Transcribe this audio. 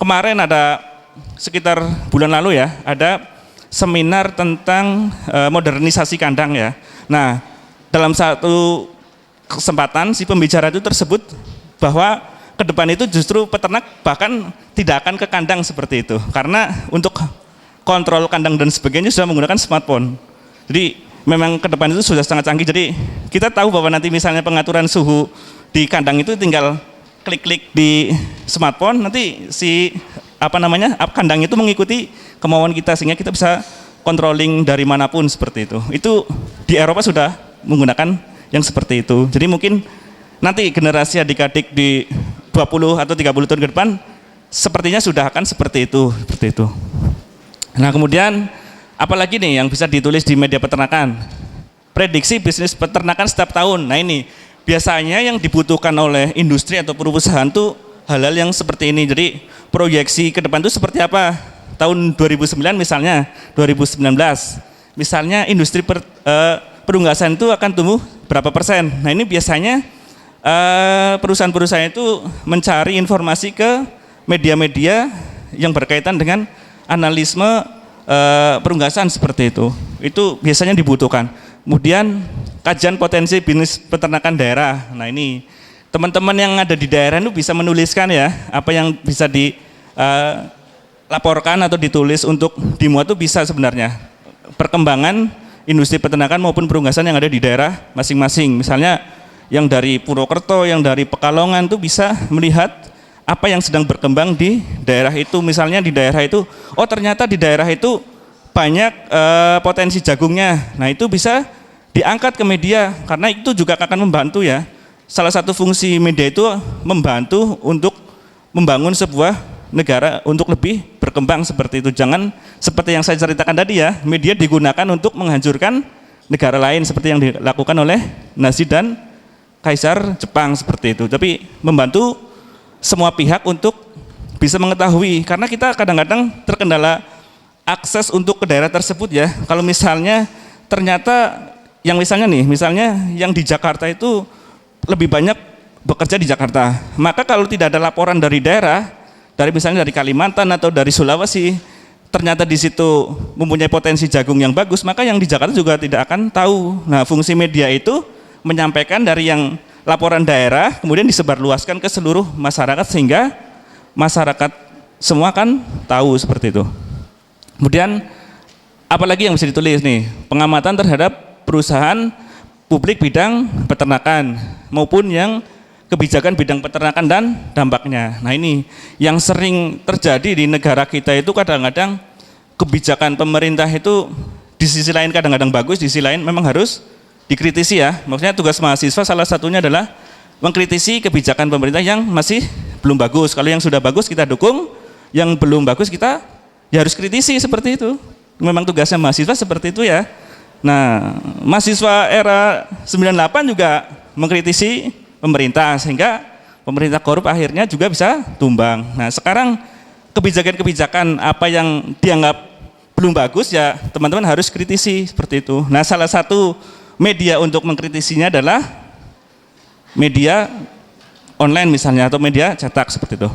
kemarin ada sekitar bulan lalu ya, ada seminar tentang modernisasi kandang ya. Nah, dalam satu kesempatan si pembicara itu tersebut bahwa ke depan itu justru peternak bahkan tidak akan ke kandang seperti itu, karena untuk kontrol kandang dan sebagainya sudah menggunakan smartphone. Jadi memang ke depan itu sudah sangat canggih. Jadi kita tahu bahwa nanti misalnya pengaturan suhu di kandang itu tinggal klik-klik di smartphone, nanti si kandang itu mengikuti kemauan kita sehingga kita bisa controlling dari manapun seperti itu. Itu di Eropa sudah menggunakan yang seperti itu. Jadi mungkin nanti generasi adik-adik di 20 atau 30 tahun ke depan sepertinya sudah akan seperti itu, seperti itu. Nah, kemudian apalagi nih yang bisa ditulis di media peternakan? Prediksi bisnis peternakan setiap tahun. Nah, ini biasanya yang dibutuhkan oleh industri atau perusahaan tuh hal-hal yang seperti ini. Jadi proyeksi ke depan itu seperti apa? Tahun 2009 misalnya, 2019 misalnya industri perunggasan itu akan tumbuh berapa persen. Nah, ini biasanya perusahaan-perusahaan itu mencari informasi ke media-media yang berkaitan dengan analisme perunggasan seperti itu. Itu biasanya dibutuhkan. Kemudian kajian potensi bisnis peternakan daerah. Nah, ini teman-teman yang ada di daerah itu bisa menuliskan ya, apa yang bisa dilaporkan atau ditulis untuk dimuat itu bisa sebenarnya. Perkembangan industri peternakan maupun perunggasan yang ada di daerah masing-masing. Misalnya yang dari Purwokerto, yang dari Pekalongan itu bisa melihat apa yang sedang berkembang di daerah itu. Misalnya di daerah itu, oh ternyata di daerah itu banyak potensi jagungnya. Nah, itu bisa diangkat ke media karena itu juga akan membantu ya. Salah satu fungsi media itu membantu untuk membangun sebuah negara untuk lebih berkembang seperti itu. Jangan seperti yang saya ceritakan tadi ya, media digunakan untuk menghancurkan negara lain seperti yang dilakukan oleh Nazi dan Kaisar Jepang seperti itu. Tapi membantu semua pihak untuk bisa mengetahui, karena kita kadang-kadang terkendala akses untuk ke daerah tersebut ya. Kalau misalnya ternyata yang misalnya yang di Jakarta itu lebih banyak bekerja di Jakarta, maka kalau tidak ada laporan dari daerah, dari misalnya dari Kalimantan atau dari Sulawesi, ternyata di situ mempunyai potensi jagung yang bagus, maka yang di Jakarta juga tidak akan tahu. Nah, fungsi media itu menyampaikan dari yang laporan daerah, kemudian disebarluaskan ke seluruh masyarakat sehingga masyarakat semua kan tahu seperti itu. Kemudian apalagi yang bisa ditulis nih, pengamatan terhadap perusahaan publik bidang peternakan maupun yang kebijakan bidang peternakan dan dampaknya. Nah, ini yang sering terjadi di negara kita itu kadang-kadang kebijakan pemerintah itu di sisi lain kadang-kadang bagus, di sisi lain memang harus dikritisi ya. Maksudnya tugas mahasiswa salah satunya adalah mengkritisi kebijakan pemerintah yang masih belum bagus. Kalau yang sudah bagus kita dukung, yang belum bagus kita ya harus kritisi seperti itu. Memang tugasnya mahasiswa seperti itu ya. Nah, mahasiswa era 98 juga mengkritisi pemerintah sehingga pemerintah korup akhirnya juga bisa tumbang. Nah, sekarang kebijakan-kebijakan apa yang dianggap belum bagus ya teman-teman harus kritisi seperti itu. Nah, salah satu media untuk mengkritisinya adalah media online misalnya atau media cetak seperti itu.